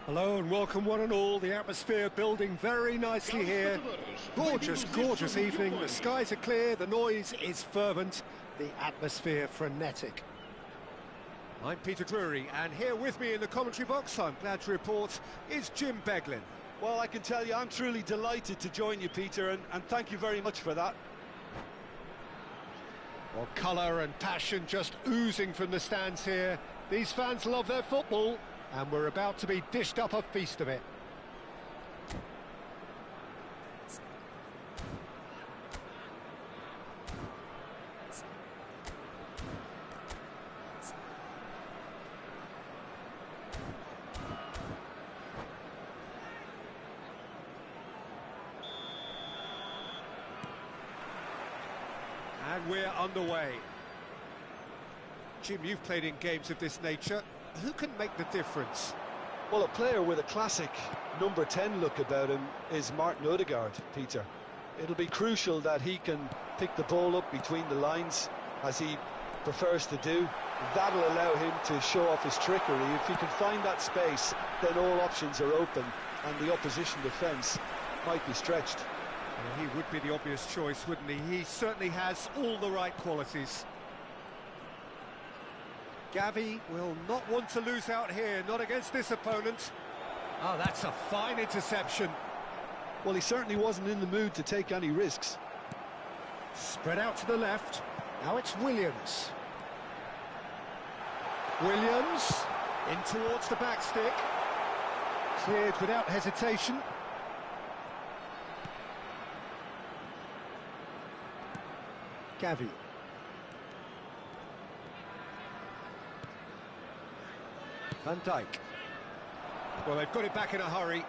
Hello and welcome one and all. The atmosphere building very nicely here. Gorgeous, gorgeous evening. The skies are clear, the noise is fervent, the atmosphere frenetic. I'm Peter Drury, and here with me in the commentary box, I'm glad to report, is Jim Beglin. Well, I can tell you I'm truly delighted to join you, Peter, and thank you very much for that. Well, colour and passion just oozing from the stands here. These fans love their football, and we're about to be dished up a feast of it. And we're underway. Jim, you've played in games of this nature. Who can make the difference? Well, a player with a classic number 10 look about him is Martin Odegaard, Peter. It'll be crucial that he can pick the ball up between the lines, as he prefers to do. That'll allow him to show off his trickery. If he can find that space, then all options are open, and the opposition defence might be stretched. Well, he would be the obvious choice, wouldn't he? He certainly has all the right qualities. Gavi will not want to lose out here, not against this opponent. Oh, that's a fine interception. Well, he certainly wasn't in the mood to take any risks. Spread out to the left. Now it's Williams. Williams in towards the back stick. Cleared without hesitation. Gavi. Van Dijk. Well, they've got it back in a hurry.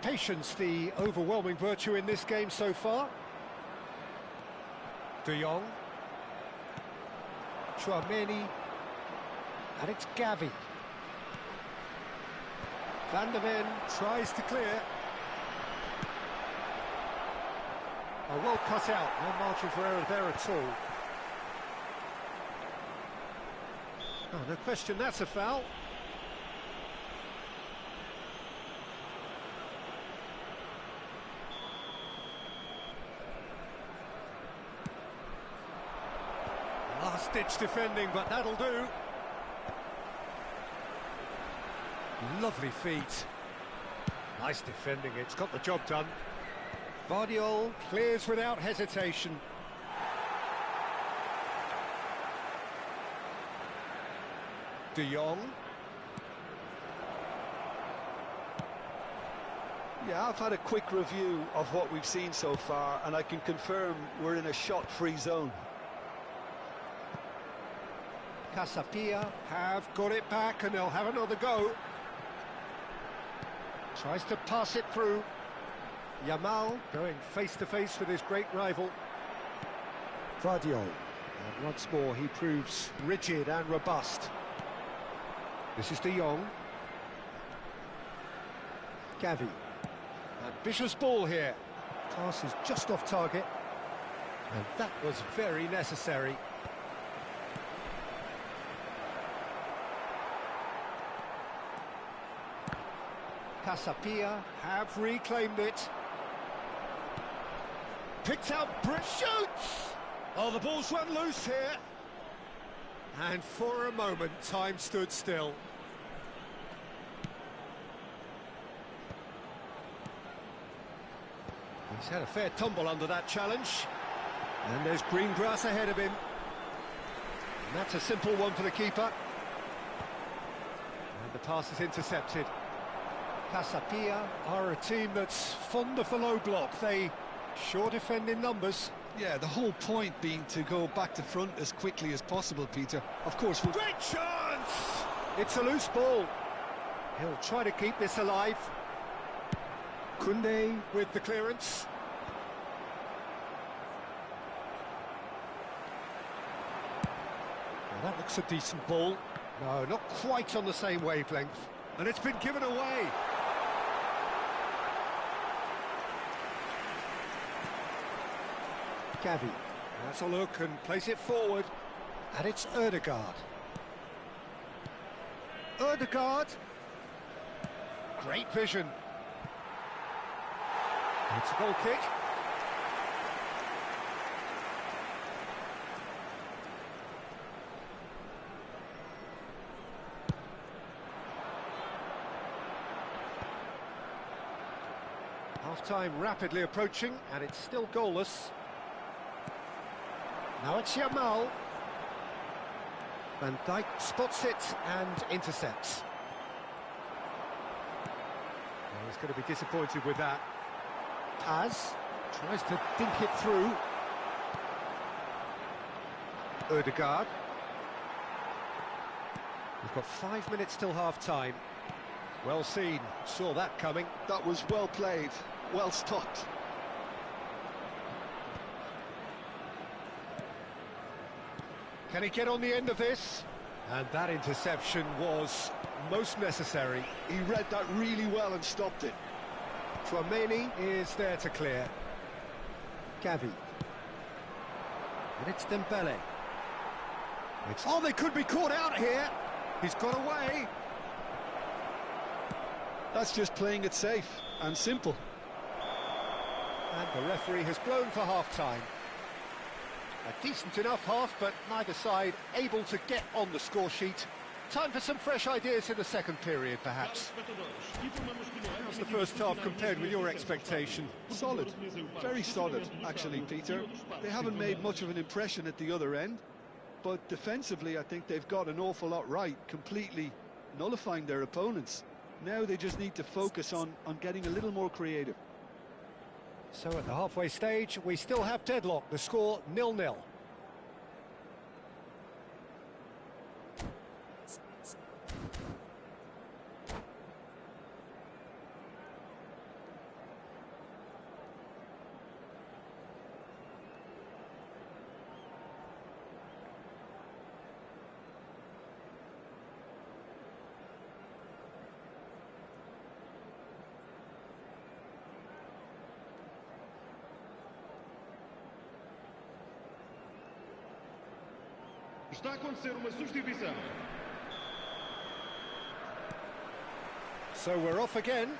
Patience, the overwhelming virtue in this game so far. De Jong. Chouameni. And it's Gavi. Van der Ven tries to clear. Oh, well cut out. No margin for error there at all. Oh, no question, that's a foul. Last-ditch defending, but that'll do. Lovely feet. Nice defending, it's got the job done. Vardiol clears without hesitation. De Jong. Yeah, I've had a quick review of what we've seen so far, and I can confirm we're in a shot-free zone. Casapia have got it back, and they'll have another go. Tries to pass it through. Yamal going face-to-face with his great rival. Vardiol. And once more, he proves rigid and robust. This is De Jong. Gavi. Ambitious ball here. Pass is just off target. And that was very necessary. Casapia have reclaimed it. Picked out, shoots! Oh, the ball's run loose here. And for a moment, time stood still. He's had a fair tumble under that challenge. And there's green grass ahead of him. And that's a simple one for the keeper. And the pass is intercepted. Casapia are a team that's fond of the low block. They sure defend in numbers. Yeah, the whole point being to go back to front as quickly as possible, Peter. Of course, we'll... Great chance! It's a loose ball. He'll try to keep this alive. Koundé with the clearance. Well, that looks a decent ball. No, not quite on the same wavelength. And it's been given away. Gavi has a look and plays it forward. And it's Odegaard. Odegaard. Great vision. It's a goal kick. Half-time rapidly approaching, and it's still goalless. Now it's Yamal. Van Dijk spots it and intercepts. Well, he's going to be disappointed with that. Paz tries to dink it through. Ødegaard. We've got 5 minutes till half-time. Well seen, saw that coming. That was well played, well stopped. Can he get on the end of this? And that interception was most necessary. He read that really well and stopped it. Tchouaméni is there to clear. Gavi. And it's Dembele. Oh, they could be caught out here. He's got away. That's just playing it safe and simple. And the referee has blown for half-time. A decent enough half, but neither side able to get on the score sheet. Time for some fresh ideas in the second period, perhaps. How's the first half compared with your expectation? Solid, very solid, actually, Peter. They haven't made much of an impression at the other end, but defensively I think they've got an awful lot right, completely nullifying their opponents. Now they just need to focus on getting a little more creative. So at the halfway stage, we still have deadlock. The score 0-0. Está a acontecer uma substituição. So we're off again.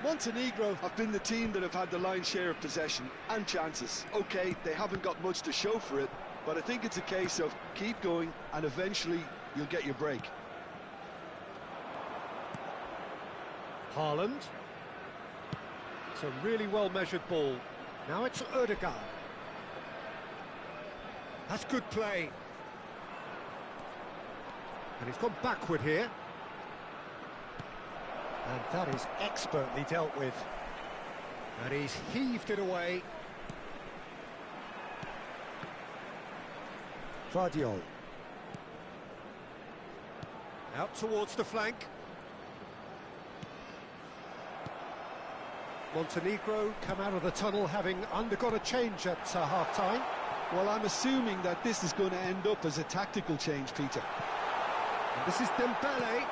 Montenegro have been the team that have had the lion's share of possession and chances. Okay, they haven't got much to show for it, but I think it's a case of keep going and eventually you'll get your break. Haaland. It's a really well-measured ball. Now it's Ødegaard. That's good play. And he's gone backward here. And that is expertly dealt with. And he's heaved it away. Vardiol. Out towards the flank. Montenegro come out of the tunnel having undergone a change at half-time. Well, I'm assuming that this is going to end up as a tactical change, Peter. And this is Dembele.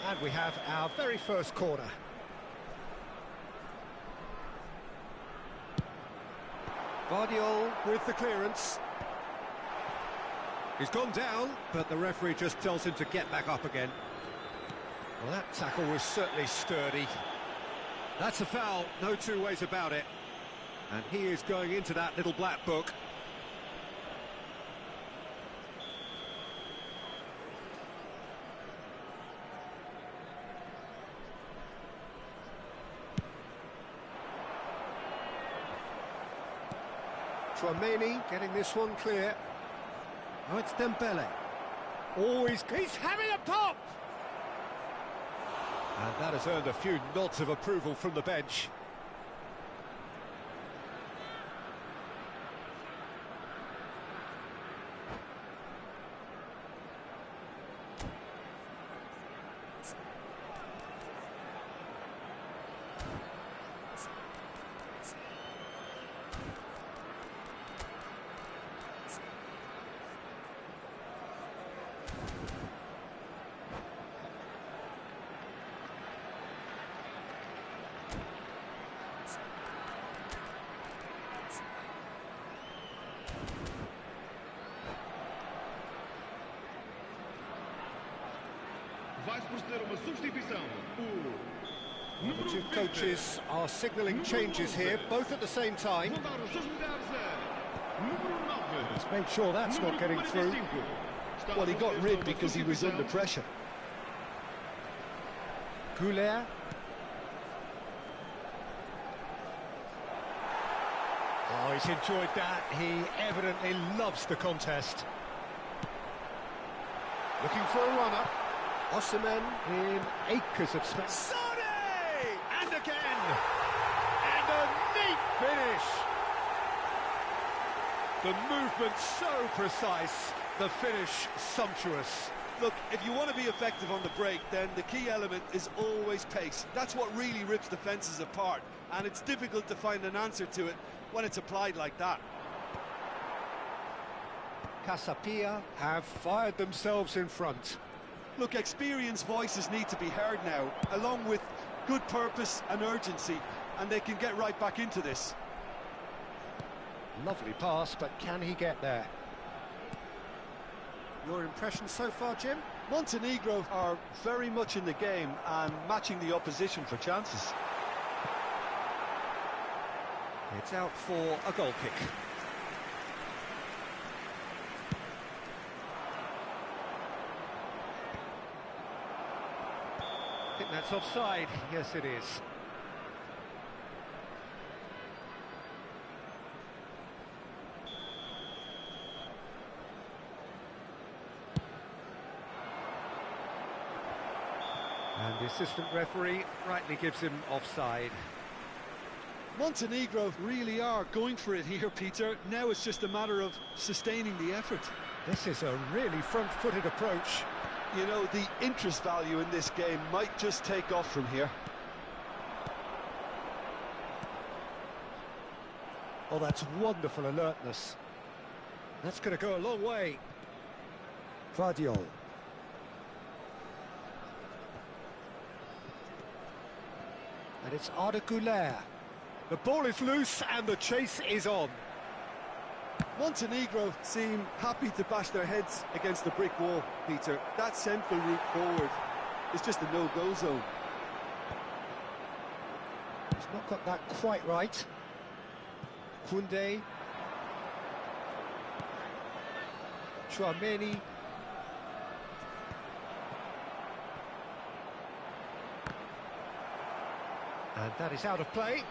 And we have our very first corner. Vardiol with the clearance. He's gone down, but the referee just tells him to get back up again. Well, that tackle was certainly sturdy. That's a foul, no two ways about it. And he is going into that little black book. Tchouaméni getting this one clear. Oh, it's Dembele. Oh, he's having a pop! And that has earned a few nods of approval from the bench. Vai-se proceder a uma substituição. Well, the two coaches are signalling changes here, both at the same time. Vão dar os seus lugares a número 9. Let's make sure that's not getting through. Well, he got rid because he was under pressure. Goulet. Oh, he's enjoyed that. He evidently loves the contest. Looking for a runner. Osimhen in acres of space. And again! And a neat finish! The movement so precise, the finish sumptuous. Look, if you want to be effective on the break, then the key element is always pace. That's what really rips defences apart, and it's difficult to find an answer to it when it's applied like that. Casapia have fired themselves in front. Look, experienced voices need to be heard now, along with good purpose and urgency, and they can get right back into this. Lovely pass, but can he get there? Your impression so far, Jim? Montenegro are very much in the game and matching the opposition for chances. It's out for a goal kick. I think that's offside. Yes, it is. And the assistant referee rightly gives him offside. Montenegro really are going for it here, Peter. Now it's just a matter of sustaining the effort. This is a really front-footed approach. You know, the interest value in this game might just take off from here. Oh, that's wonderful alertness. That's going to go a long way. Vardiol. And it's Arda Güler. The ball is loose and the chase is on. Montenegro seem happy to bash their heads against the brick wall, Peter. That central route forward is just a no-go zone. He's not got that quite right. Koundé. Chouameni. And that is out of play.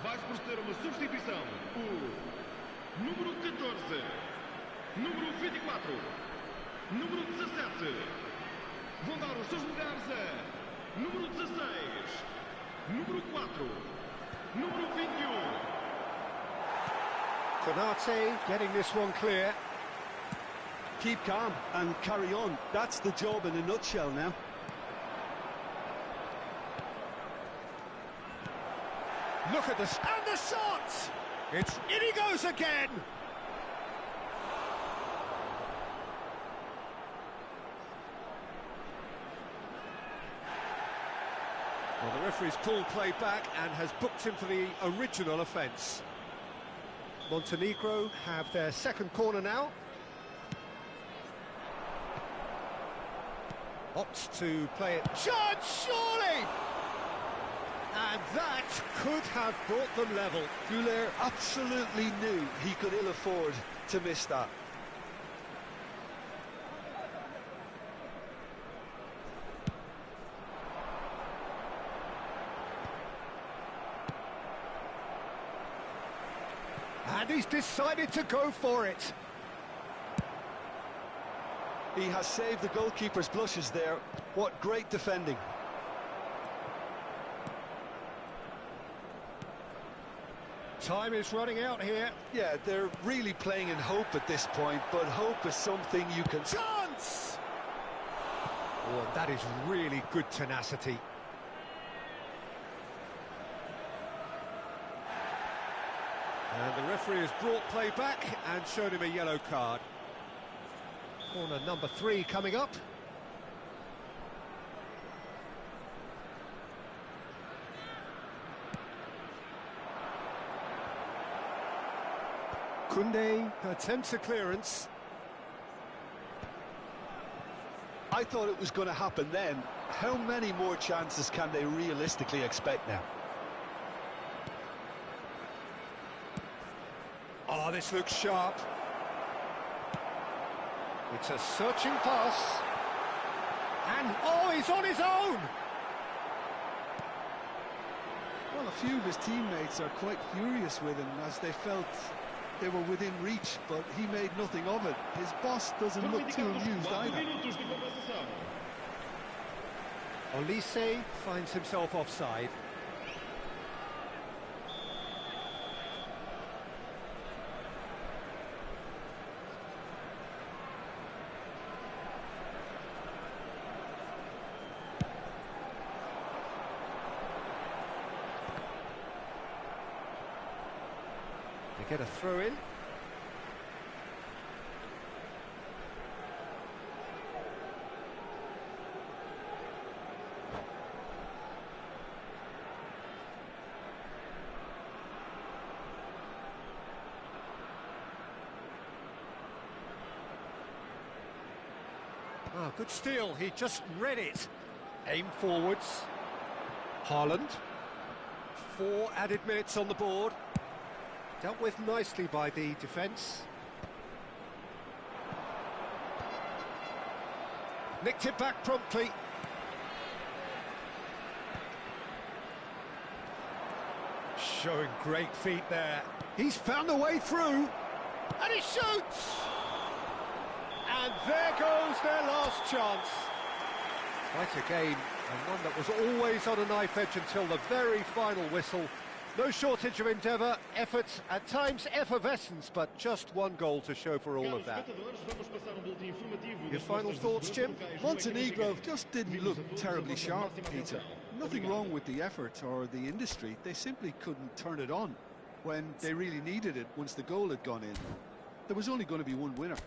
Vai-se proceder a uma substituição. O número 14, número 24, número 17. Vão dar os seus lugares a número 16, número 4, número 21. Konate getting this one clear. Keep calm and carry on. That's the job in a nutshell now. Look at this, and the shot! It's in he goes again! Well, the referee's pulled play back and has booked him for the original offence. Montenegro have their second corner now. Opts to play it. Shot, surely! And that could have brought them level. Goulet absolutely knew he could ill afford to miss that. And he's decided to go for it. He has saved the goalkeeper's blushes there. What great defending. Time is running out here. Yeah, they're really playing in hope at this point, but hope is something you can... Chance! Oh, and that is really good tenacity. And the referee has brought play back and showed him a yellow card. Corner number 3 coming up. Koundé attempts a clearance. I thought it was going to happen then. How many more chances can they realistically expect now? Oh, this looks sharp. It's a searching pass. And, oh, he's on his own! Well, a few of his teammates are quite furious with him as they felt they were within reach, but he made nothing of it. His boss doesn't look too amused either. Olise finds himself offside. They get a throw in. Ah, good steal, he just read it. Aim forwards. Haaland. 4 added minutes on the board. Dealt with nicely by the defence. Nicked it back promptly. Showing great feet there. He's found a way through. And he shoots! And there goes their last chance. Quite a game, and one that was always on a knife edge until the very final whistle. No shortage of endeavour, effort, at times effervescence, but just one goal to show for all of that. Your final thoughts, Jim? Montenegro just didn't look terribly sharp, Peter. Nothing wrong with the effort or the industry. They simply couldn't turn it on when they really needed it once the goal had gone in. There was only going to be one winner.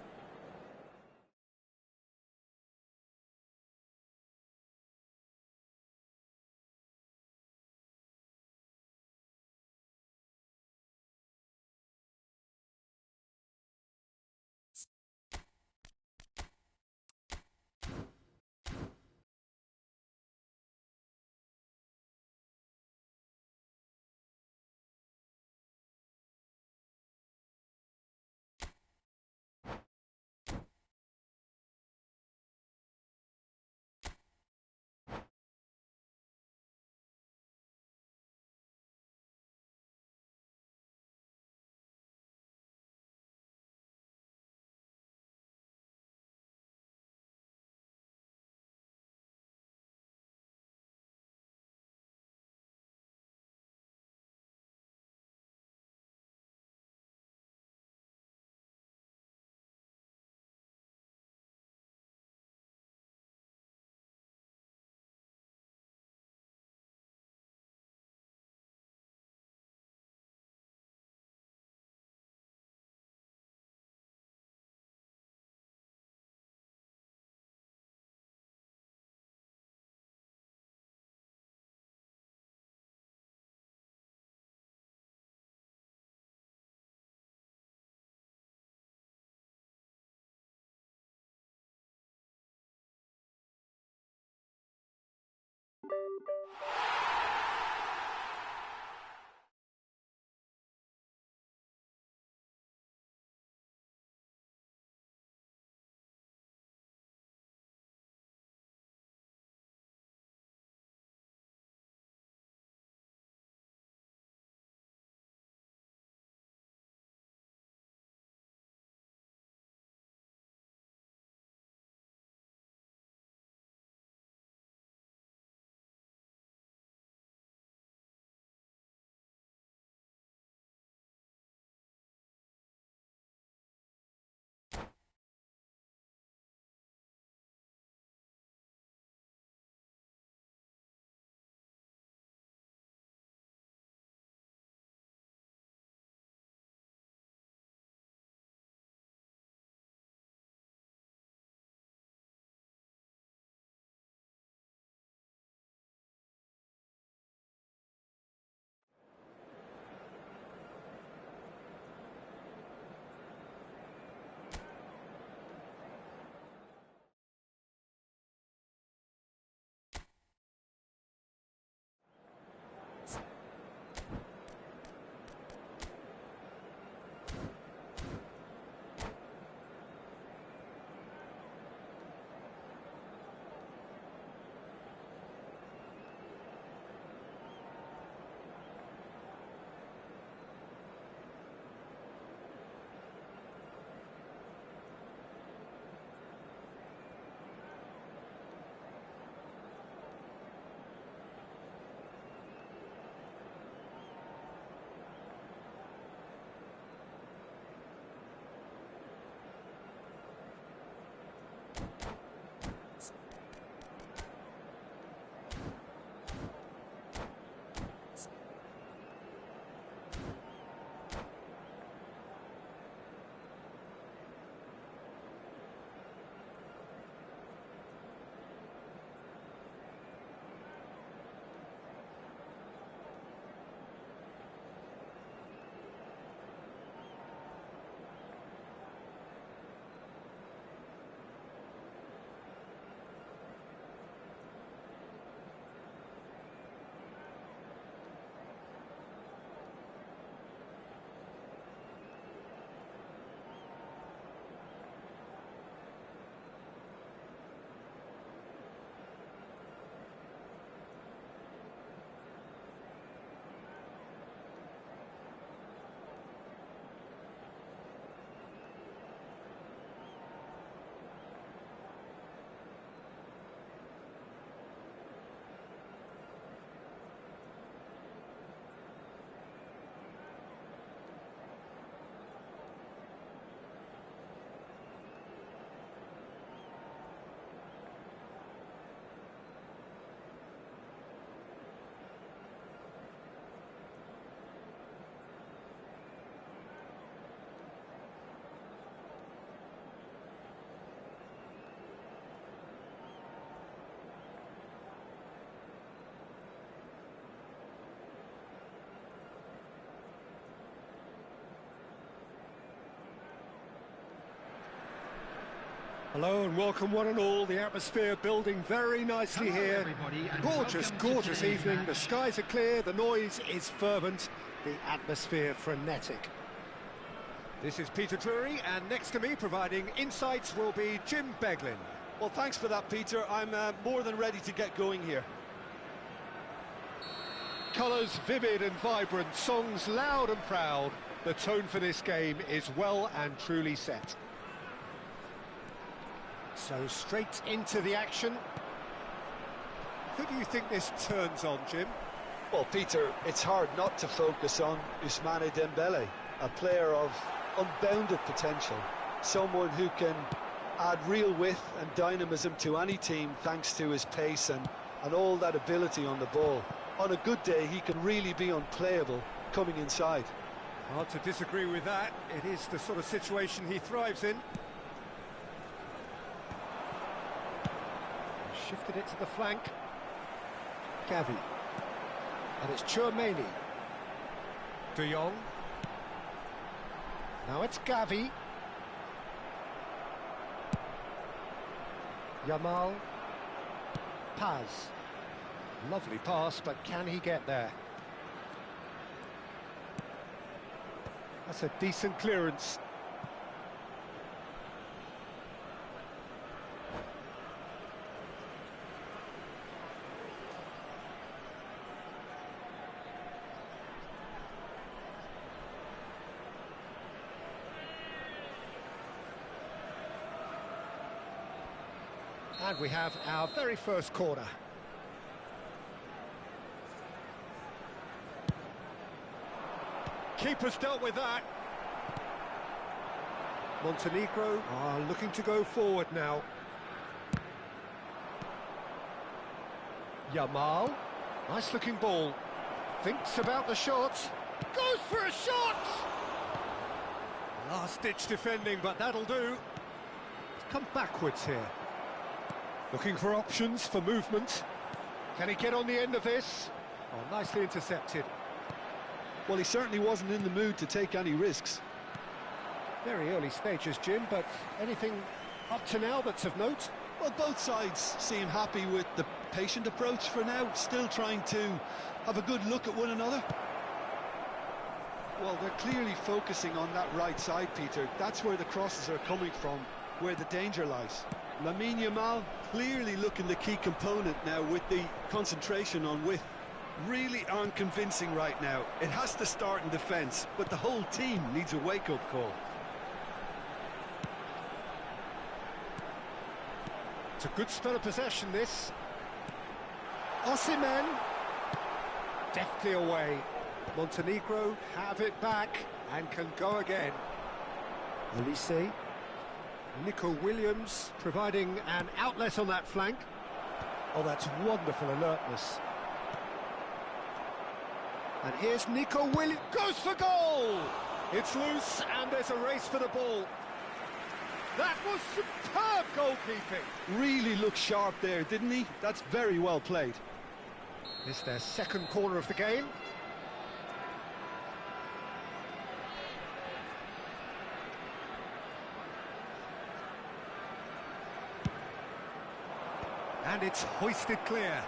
Hello and welcome one and all. The atmosphere building very nicely here. Gorgeous, gorgeous evening. The skies are clear, the noise is fervent, the atmosphere frenetic. This is Peter Drury, and next to me providing insights will be Jim Beglin. Well, thanks for that, Peter. I'm more than ready to get going here. Colours vivid and vibrant, songs loud and proud. The tone for this game is well and truly set. So straight into the action. Who do you think this turns on, Jim? Well, Peter, it's hard not to focus on Ousmane Dembele, a player of unbounded potential, someone who can add real width and dynamism to any team thanks to his pace and all that ability on the ball. On a good day, he can really be unplayable coming inside. Hard to disagree with that. It is the sort of situation he thrives in. Shifted it to the flank. Gavi. And it's Tchouaméni. De Jong. Now it's Gavi. Yamal. Paz. Lovely pass, but can he get there? That's a decent clearance. And we have our very first corner. Keeper's dealt with that. Montenegro are looking to go forward now. Yamal, nice looking ball. Thinks about the shot. Goes for a shot! Last-ditch defending, but that'll do. He's come backwards here. Looking for options for movement. Can he get on the end of this? Oh, nicely intercepted. Well, he certainly wasn't in the mood to take any risks. Very early stages, Jim, but anything up to now that's of note? Well, both sides seem happy with the patient approach for now, still trying to have a good look at one another. Well, they're clearly focusing on that right side, Peter. That's where the crosses are coming from, where the danger lies. Lamine Yamal clearly looking the key component now with the concentration on width. Really unconvincing right now. It has to start in defence, but the whole team needs a wake-up call. It's a good spell of possession, this. Osimhen. Deftly away. Montenegro have it back and can go again. Olise. Nico Williams providing an outlet on that flank. Oh, that's wonderful alertness. And here's Nico Williams, goes for goal! It's loose and there's a race for the ball. That was superb goalkeeping. Really looked sharp there, didn't he? That's very well played. It's their second corner of the game. And it's hoisted clear.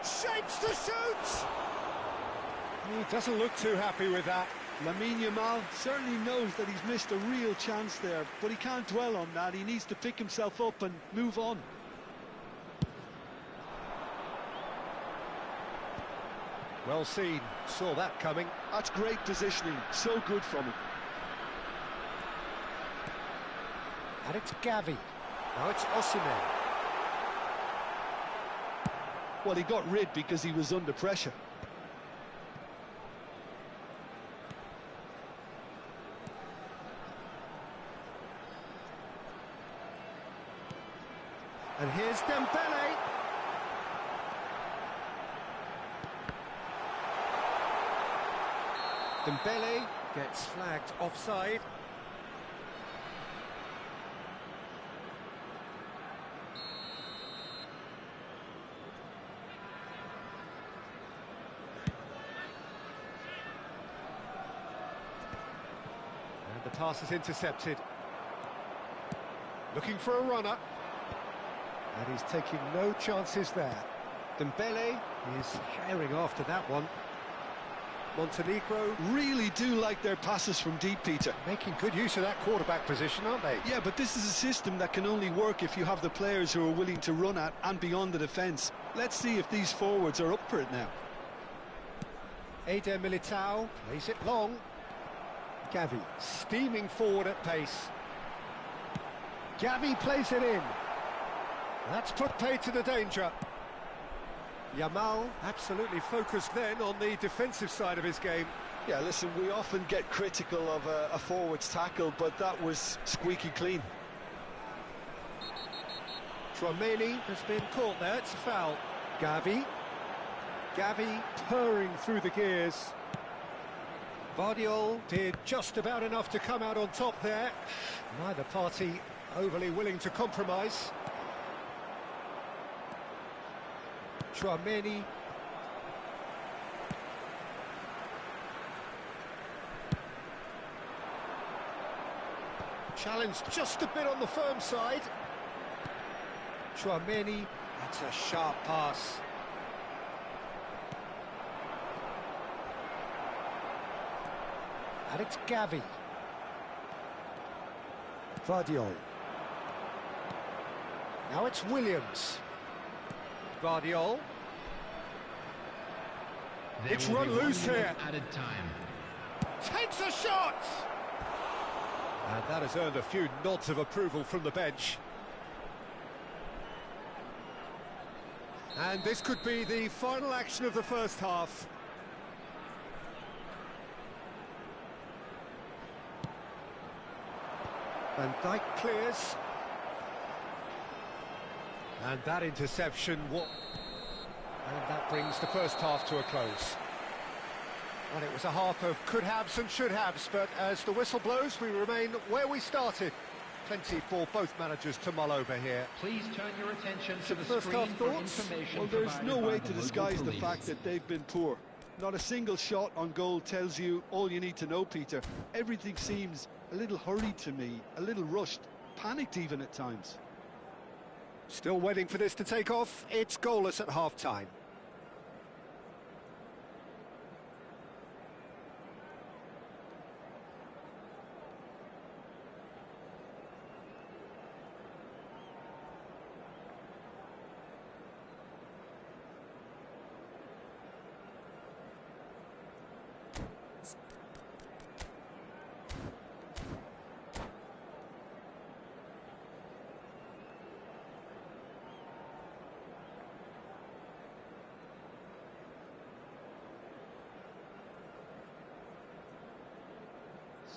Shapes to shoot! He doesn't look too happy with that. Lamine Yamal certainly knows that he's missed a real chance there, but he can't dwell on that. He needs to pick himself up and move on. Well seen, saw that coming. That's great positioning, so good from him. And it's Gavi. Now it's Osimhen. Well, he got rid because he was under pressure. And here's Dembele. Dembele gets flagged offside. And the pass is intercepted. Looking for a runner. And he's taking no chances there. Dembele is herring after that one. Montenegro Really do like their passes from deep, Peter. making good use of that quarterback position, aren't they? Yeah, but this is a system that can only work if you have the players who are willing to run at and beyond the defence. Let's see if these forwards are up for it now. Eder Militao plays it long. Gavi steaming forward at pace. Gavi plays it in. That's put paid to the danger. Yamal absolutely focused then on the defensive side of his game. Yeah, listen, we often get critical of a forward's tackle, but that was squeaky clean. Tchouaméni has been caught there, it's a foul. Gavi purring through the gears. Vardiol did just about enough to come out on top there. Neither party overly willing to compromise. Tchouaméni. Challenge just a bit on the firm side. Tchouaméni, that's a sharp pass. And it's Gavi. Vardiol. Now it's Williams. Vardiol. It's run loose here. Added time. Takes a shot! And that has earned a few nods of approval from the bench. And this could be the final action of the first half. Van Dijk clears. And that interception, and that brings the first half to a close. Well, it was a half of could-haves and should-haves, but as the whistle blows, we remain where we started. Plenty for both managers to mull over here. Please turn your attention to the First screen half for thoughts? information. Well, there's no provided way by to the disguise local the police. fact that they've been poor. Not a single shot on goal tells you all you need to know, Peter. Everything seems a little hurried to me, a little rushed, panicked even at times. Still waiting for this to take off. It's goalless at half-time.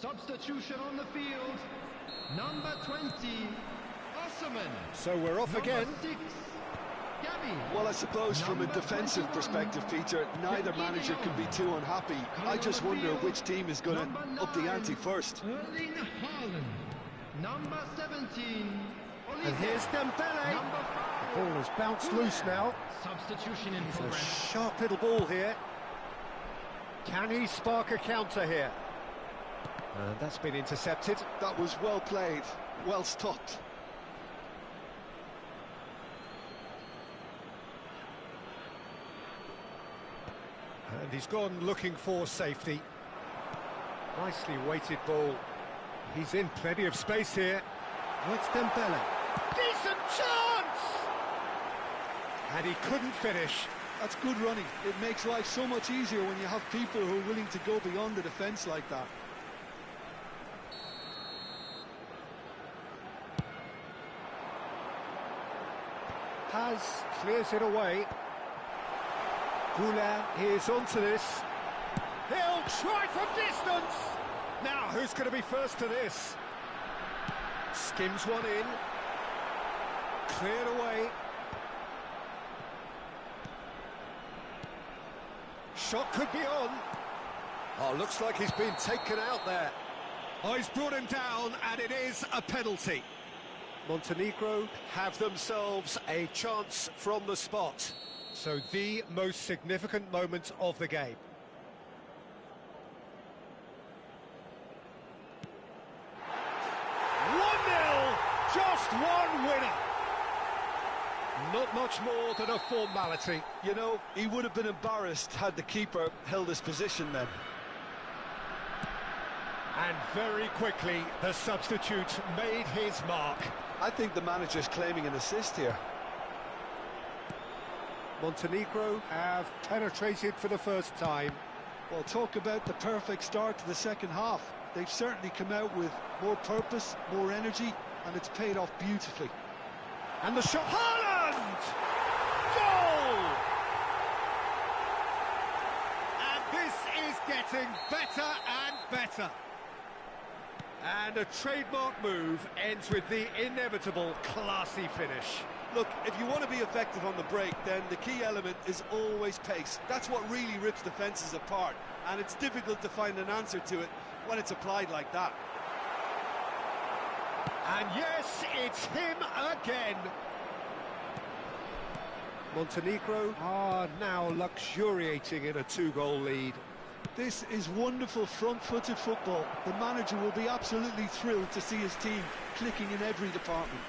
Substitution on the field. Number 20, Osman. So we're off again. Number 6, Gavi. Well, I suppose from a defensive perspective, Peter, neither manager can be too unhappy. I just wonder which team is going to up the ante first. Erling Haaland. Number 17, Olivier. And here's Dembele. Number 5, Ball has bounced loose now. substitution in It's a progress. sharp little ball here. Can he spark a counter here? And that's been intercepted. That was well played, well stopped. And he's gone looking for safety. Nicely weighted ball. He's in plenty of space here. Oh, it's Dembele. Decent chance! And he couldn't finish. That's good running. It makes life so much easier when you have people who are willing to go beyond the defence like that. Paz clears it away. Goulin is onto this. He'll try from distance. Now, who's going to be first to this? Skims one in. Cleared away. Shot could be on. Oh, looks like he's been taken out there. Oh, he's brought him down, and it is a penalty. Montenegro have themselves a chance from the spot. So the most significant moment of the game. Just winner. Not much more than a formality. You know, he would have been embarrassed had the keeper held his position then. And very quickly, the substitute made his mark. I think the manager's claiming an assist here. Montenegro have penetrated for the first time. Well, talk about the perfect start to the second half. They've certainly come out with more purpose, more energy, and it's paid off beautifully. And the shot, Haaland! Goal! And this is getting better and better. And a trademark move ends with the inevitable classy finish. Look, if you want to be effective on the break, then the key element is always pace. That's what really rips defences apart, and it's difficult to find an answer to it when it's applied like that. And yes, it's him again. Montenegro are now luxuriating in a two-goal lead. This is wonderful front-footed football. The manager will be absolutely thrilled to see his team clicking in every department.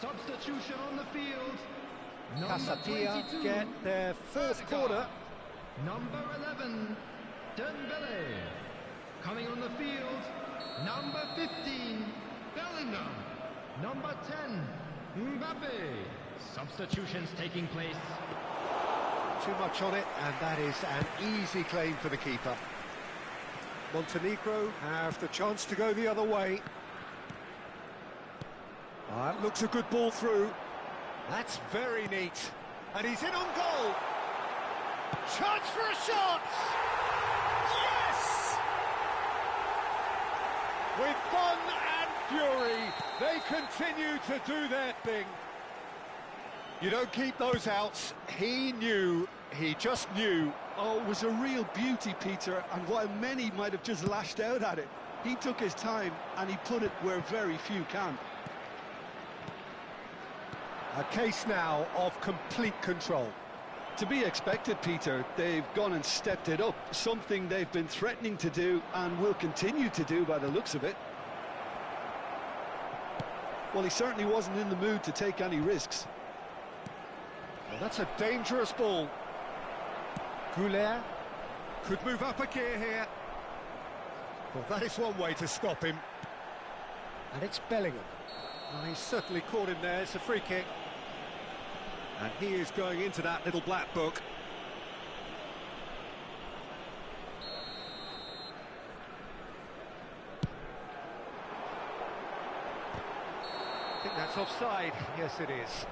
Substitution on the field. Casapia get their fourth corner. Number 11, Dembele. Coming on the field, number 15, Bellingham. Number 10, Mbappe. Substitutions taking place. Too much on it, and that is an easy claim for the keeper. Montenegro have the chance to go the other way. That looks a good ball through. That's very neat. And he's in on goal. Chance for a shot! Yes! With fun and fury, they continue to do their thing. You don't keep those out. He knew, he just knew. Oh, it was a real beauty, Peter, and while many might have just lashed out at it, he took his time and he put it where very few can. A case now of complete control. To be expected, Peter. They've gone and stepped it up, something they've been threatening to do and will continue to do by the looks of it. Well, he certainly wasn't in the mood to take any risks. Well, that's a dangerous ball. Goulet could move up a gear here. Well, that is one way to stop him. And it's Bellingham. Well, he's certainly caught him there. It's a free kick. And he is going into that little black book. I think that's offside. Yes, it is.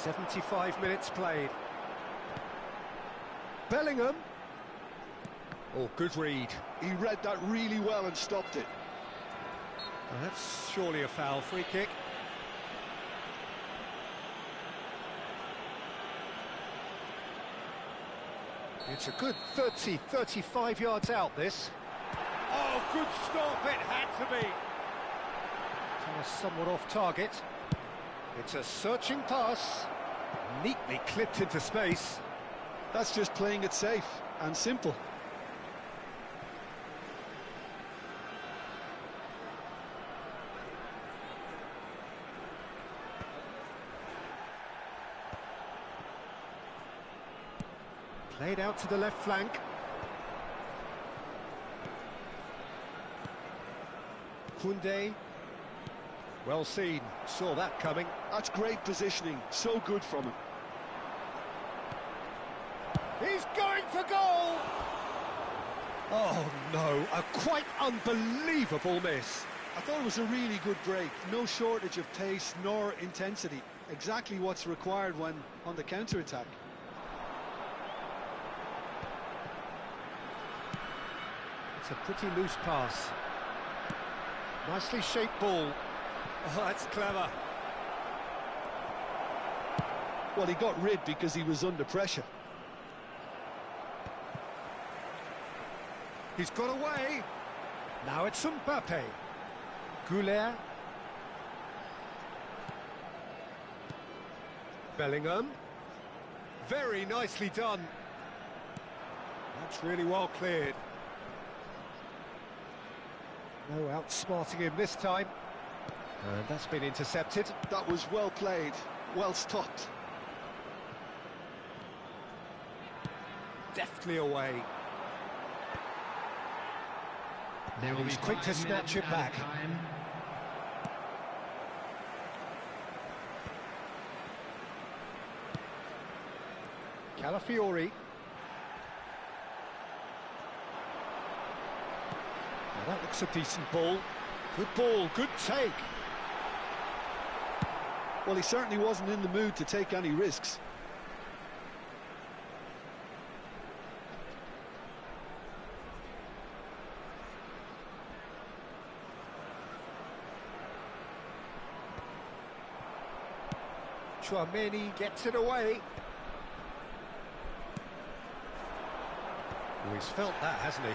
"75 minutes played. Bellingham. Oh, good read. He read that really well and stopped it. Well, that's surely a foul. Free kick. It's a good 30, 35 yards out, this. Oh, good stop. It had to be. Kind of somewhat off target. It's a searching pass, neatly clipped into space. That's just playing it safe and simple. Played out to the left flank. Koundé. Well seen, saw that coming. That's great positioning, so good from him. He's going for goal! Oh no, a quite unbelievable miss. I thought it was a really good break. No shortage of pace nor intensity. Exactly what's required when on the counter-attack. It's a pretty loose pass. Nicely shaped ball. Oh, that's clever. Well, he got rid because he was under pressure. He's got away. Now it's Mbappe. Goulet. Bellingham. Very nicely done. That's really well cleared. No outsmarting him this time. And that's been intercepted. That was well played, well stopped. Deftly away. There will He's be quick to 5 snatch minutes it back. added time. Calafiori. Now that looks a decent ball. Good ball, good take. Well, he certainly wasn't in the mood to take any risks. Chouameni gets it away. Oh, he's felt that, hasn't he?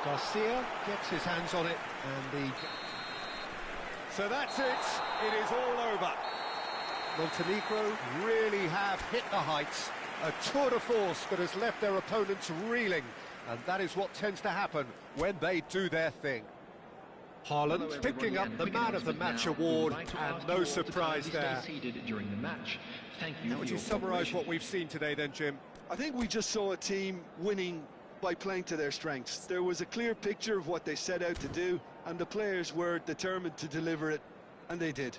Garcia gets his hands on it, and the... So that's it. It is all over. Montenegro really have hit the heights. A tour de force that has left their opponents reeling. And that is what tends to happen when they do their thing. Haaland picking up the Man of the Match award, and no surprise there. During the match. Thank you. How would you summarise what we've seen today then, Jim? I think we just saw a team winning by playing to their strengths. There was a clear picture of what they set out to do, and the players were determined to deliver it, and they did.